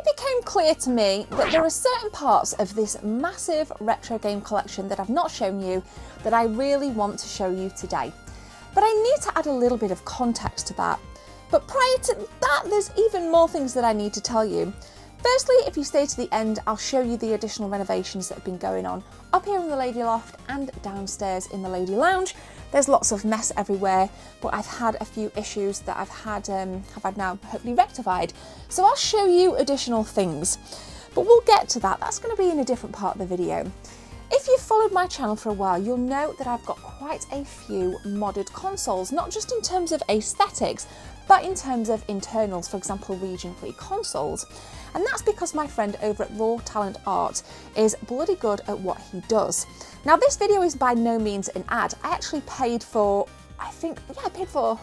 it became clear to me that there are certain parts of this massive retro game collection that I've not shown you that I really want to show you today. But I need to add a little bit of context to that. But prior to that, there's even more things that I need to tell you. Firstly, if you stay to the end, I'll show you the additional renovations that have been going on up here in the Lady Loft and downstairs in the Lady Lounge. There's lots of mess everywhere, but I've had a few issues that I've had now hopefully rectified. So I'll show you additional things, but we'll get to that. That's going to be in a different part of the video. If you've followed my channel for a while, you'll know that I've got quite a few modded consoles, not just in terms of aesthetics, but in terms of internals, for example, region-free consoles. And that's because my friend over at Raw Talent Art is bloody good at what he does. Now, this video is by no means an ad. I actually paid for, I paid for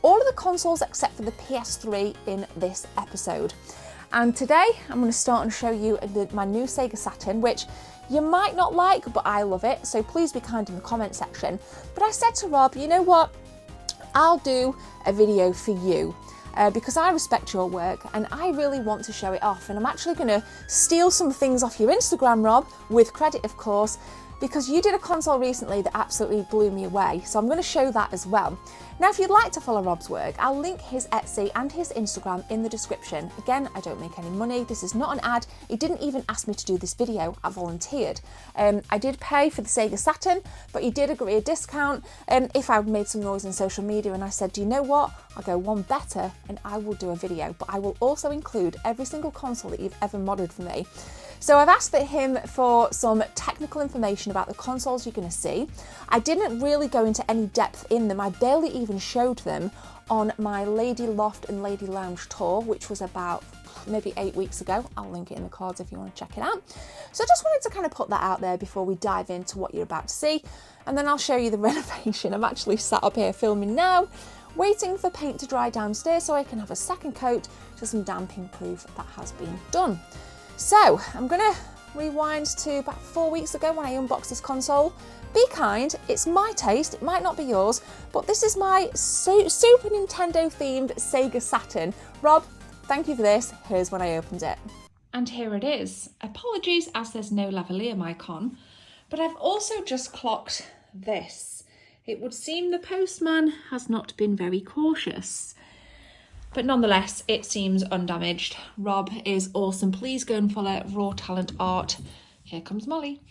all of the consoles except for the PS3 in this episode. And today I'm going to start and show you my new Sega Saturn, which you might not like, but I love it. So please be kind in the comment section. But I said to Rob, you know what? I'll do a video for you. Because I respect your work and I really want to show it off, and I'm actually going to steal some things off your Instagram, Rob, with credit of course, because you did a console recently that absolutely blew me away, so I'm going to show that as well. Now, if you'd like to follow Rob's work, I'll link his Etsy and his Instagram in the description. Again, I don't make any money, this is not an ad, he didn't even ask me to do this video, I volunteered. I did pay for the Sega Saturn, but he did agree a discount if I made some noise on social media, and I said, do you know what, I'll go one better and I will do a video, but I will also include every single console that you've ever modded for me. So I've asked him for some technical information about the consoles you're going to see. I didn't really go into any depth in them. I barely even showed them on my Lady Loft and Lady Lounge tour, which was about maybe 8 weeks ago. I'll link it in the cards if you want to check it out. So I just wanted to kind of put that out there before we dive into what you're about to see. And then I'll show you the renovation. I'm actually sat up here filming now, waiting for paint to dry downstairs so I can have a second coat to some damping proof that has been done. So I'm going to rewind to about 4 weeks ago when I unboxed this console. Be kind, it's my taste, it might not be yours, but this is my Super Nintendo themed Sega Saturn. Rob, thank you for this. Here's when I opened it. And here it is. Apologies as there's no lavalier mic on, but I've also just clocked this. It would seem the postman has not been very cautious. But nonetheless, it seems undamaged. Rob is awesome. Please go and follow Raw Talent Art. Here comes Molly.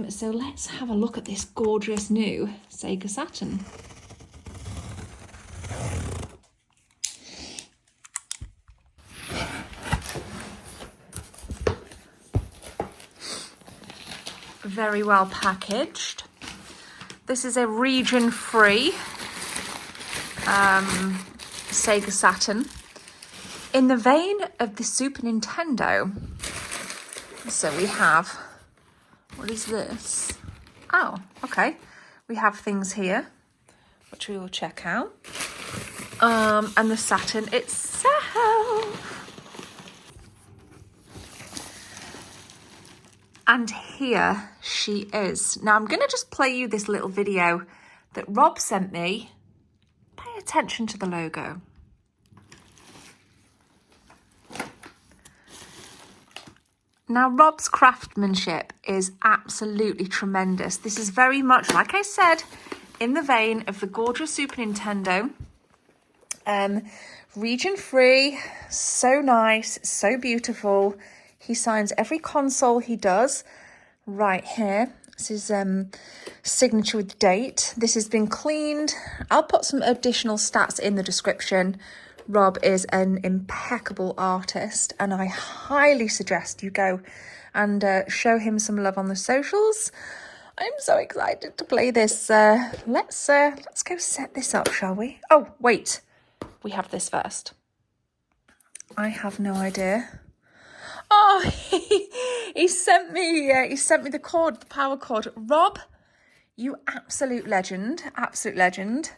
So let's have a look at this gorgeous new Sega Saturn. Very well packaged. This is a region-free Sega Saturn, in the vein of the Super Nintendo. So we have, what is this? Oh, okay. We have things here, which we will check out. And the Saturn itself. And here she is. Now I'm going to just play you this little video that Rob sent me. Pay attention to the logo. Now, Rob's craftsmanship is absolutely tremendous. This is very much, like I said, in the vein of the gorgeous Super Nintendo. Region free, so nice, so beautiful. He signs every console he does right here. This is signature with date. This has been cleaned. I'll put some additional stats in the description. Rob is an impeccable artist, and I highly suggest you go and show him some love on the socials. I'm so excited to play this. Let's go set this up, shall we? Oh, wait. We have this first. I have no idea. Oh, he sent me the cord, the power cord. Rob, you absolute legend, absolute legend.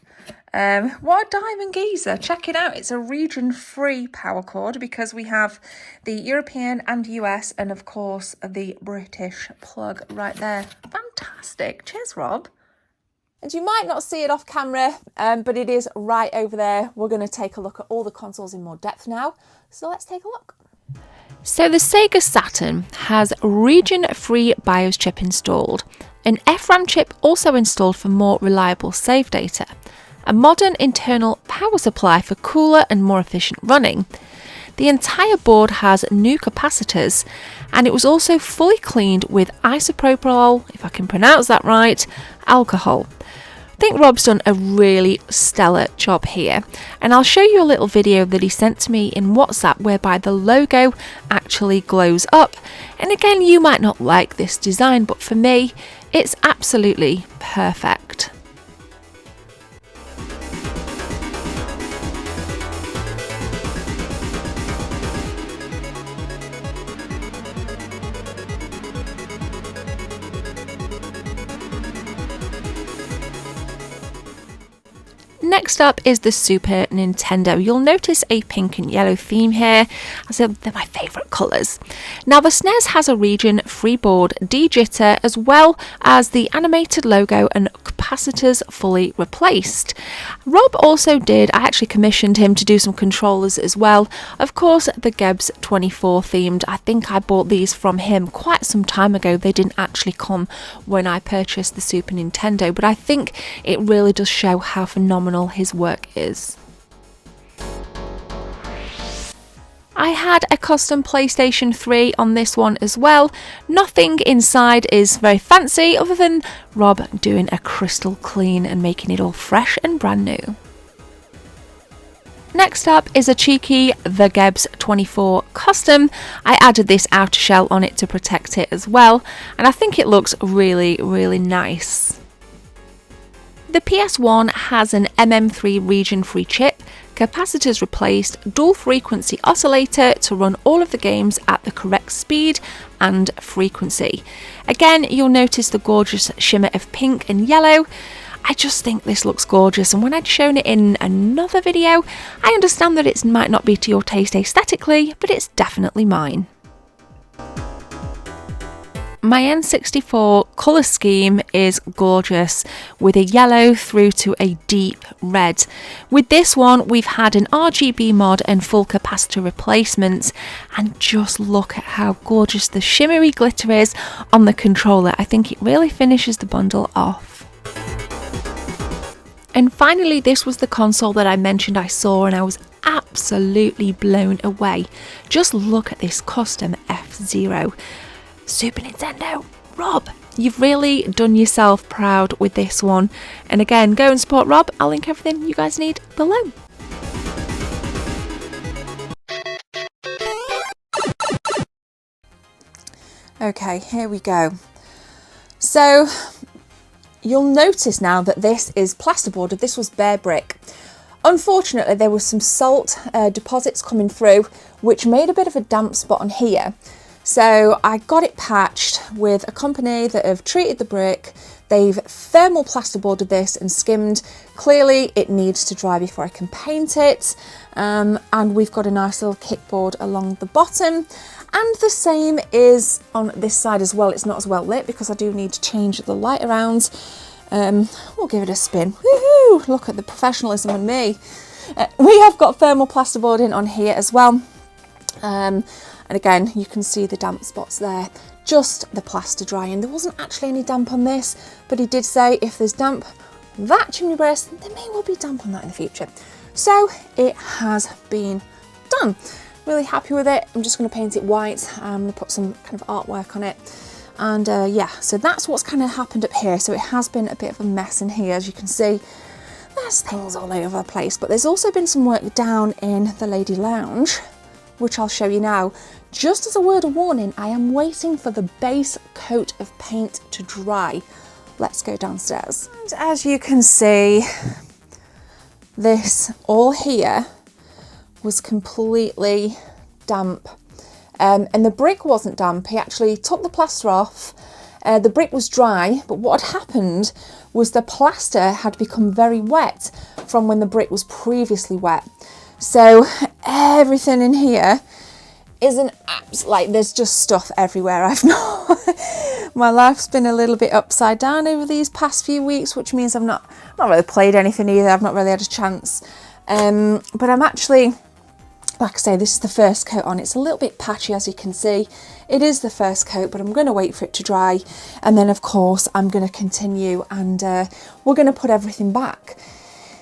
What a diamond geezer. Check it out. It's a region-free power cord because we have the European and US and, of course, the British plug right there. Fantastic. Cheers, Rob. And you might not see it off camera, but it is right over there. We're going to take a look at all the consoles in more depth now. So let's take a look. So the Sega Saturn has region-free BIOS chip installed, an FRAM chip also installed for more reliable save data, a modern internal power supply for cooler and more efficient running. The entire board has new capacitors, and it was also fully cleaned with isopropyl, if I can pronounce that right, alcohol. I think Rob's done a really stellar job here, and I'll show you a little video that he sent to me in WhatsApp whereby the logo actually glows up. And again, you might not like this design, but for me it's absolutely perfect. Next up is the Super Nintendo. You'll notice a pink and yellow theme here, as they're my favourite colours. Now the SNES has a region-free board, de-jitter, as well as the animated logo and capacitors fully replaced. Rob also I actually commissioned him to do some controllers as well. Of course, the Gebs 24 themed. I think I bought these from him quite some time ago. They didn't actually come when I purchased the Super Nintendo, but I think it really does show how phenomenal his work is. I had a custom PlayStation 3 on this one as well. Nothing inside is very fancy other than Rob doing a crystal clean and making it all fresh and brand new. Next up is a cheeky The Gebs 24 custom. I added this outer shell on it to protect it as well, and I think it looks really, really nice. The PS1 has an MM3 region-free chip, capacitors replaced, dual frequency oscillator to run all of the games at the correct speed and frequency. Again, you'll notice the gorgeous shimmer of pink and yellow. I just think this looks gorgeous, and when I'd shown it in another video, I understand that it might not be to your taste aesthetically, but it's definitely mine. My N64 colour scheme is gorgeous, with a yellow through to a deep red. With this one, we've had an RGB mod and full capacitor replacements, and just look at how gorgeous the shimmery glitter is on the controller. I think it really finishes the bundle off. And finally, this was the console that I mentioned I saw, and I was absolutely blown away. Just look at this custom F-Zero. Super Nintendo, Rob, you've really done yourself proud with this one. And again, go and support Rob. I'll link everything you guys need below. Okay, here we go. So you'll notice now that this is plasterboarded. This was bare brick. Unfortunately, there was some salt deposits coming through, which made a bit of a damp spot on here. So I got it patched with a company that have treated the brick. They've thermal plasterboarded this and skimmed. Clearly it needs to dry before I can paint it. And we've got a nice little kickboard along the bottom. And the same is on this side as well. It's not as well lit because I do need to change the light around. We'll give it a spin. Woohoo! Look at the professionalism in me. We have got thermal plasterboarding on here as well. And again, you can see the damp spots there, just the plaster drying. There wasn't actually any damp on this, but he did say if there's damp on that chimney breast, there may well be damp on that in the future. So it has been done. Really happy with it. I'm just going to paint it white. I'm going to put some kind of artwork on it. And yeah, so that's what's kind of happened up here. So it has been a bit of a mess in here, as you can see. There's things all over the place, but there's also been some work down in the lady lounge, which I'll show you now. Just as a word of warning, I am waiting for the base coat of paint to dry. Let's go downstairs. And as you can see, this all here was completely damp. And the brick wasn't damp. He actually took the plaster off. The brick was dry, but what had happened was the plaster had become very wet from when the brick was previously wet. So everything in here isn't like, there's just stuff everywhere. I've not, my life's been a little bit upside down over these past few weeks, which means I've not really played anything either. I've not really had a chance. But I'm actually, Like I say, this is the first coat on. It's a little bit patchy, as you can see. It is the first coat, but I'm going to wait for it to dry. And then, of course, I'm going to continue and we're going to put everything back.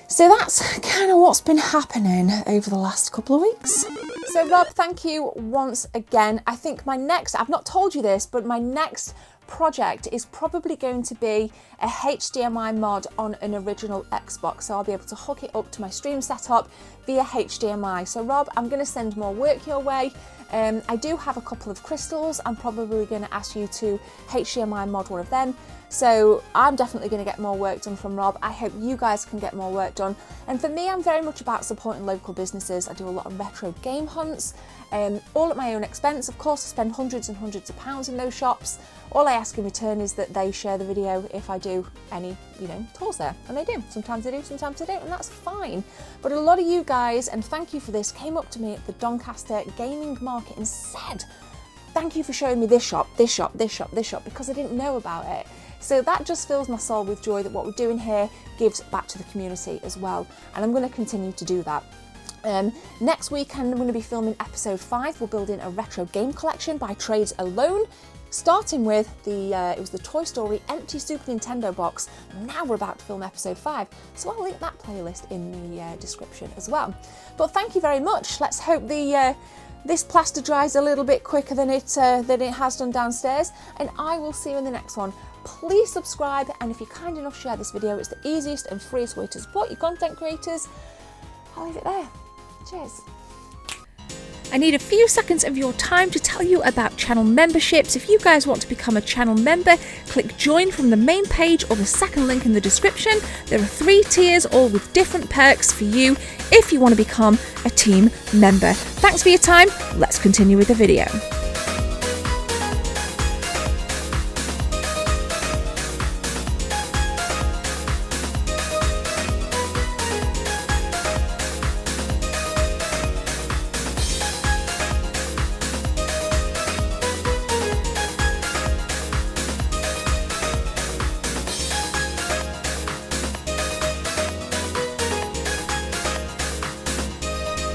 So that's kind of what's been happening over the last couple of weeks. So Rob, thank you once again. I think my next, I've not told you this, but my next project is probably going to be a HDMI mod on an original Xbox. So I'll be able to hook it up to my stream setup via HDMI. So Rob, I'm going to send more work your way. I do have a couple of crystals. I'm probably going to ask you to HDMI mod one of them. So I'm definitely going to get more work done from Rob. I hope you guys can get more work done. And for me, I'm very much about supporting local businesses. I do a lot of retro game hunts, all at my own expense. Of course, I spend hundreds and hundreds of pounds in those shops. All I ask in return is that they share the video if I do any, tours there. And they do. Sometimes they do, sometimes they don't, and that's fine. But a lot of you guys, and thank you for this, came up to me at the Doncaster Gaming Market and said, thank you for showing me this shop, this shop, this shop, this shop, because I didn't know about it. So that just fills my soul with joy that what we're doing here gives back to the community as well. And I'm going to continue to do that. Next weekend, I'm going to be filming episode 5. We're building a retro game collection by trades alone, starting with it was the Toy Story empty Super Nintendo box. Now we're about to film episode 5. So I'll link that playlist in the description as well. But thank you very much. Let's hope this plaster dries a little bit quicker than it has done downstairs. And I will see you in the next one. Please subscribe, and if you're kind enough, share this video. It's the easiest and freest way to support your content creators. I'll leave it there. Cheers. I need a few seconds of your time to tell you about channel memberships. If you guys want to become a channel member, click join from the main page or the second link in the description. There are 3 tiers, all with different perks for you if you want to become a team member. Thanks for your time. Let's continue with the video.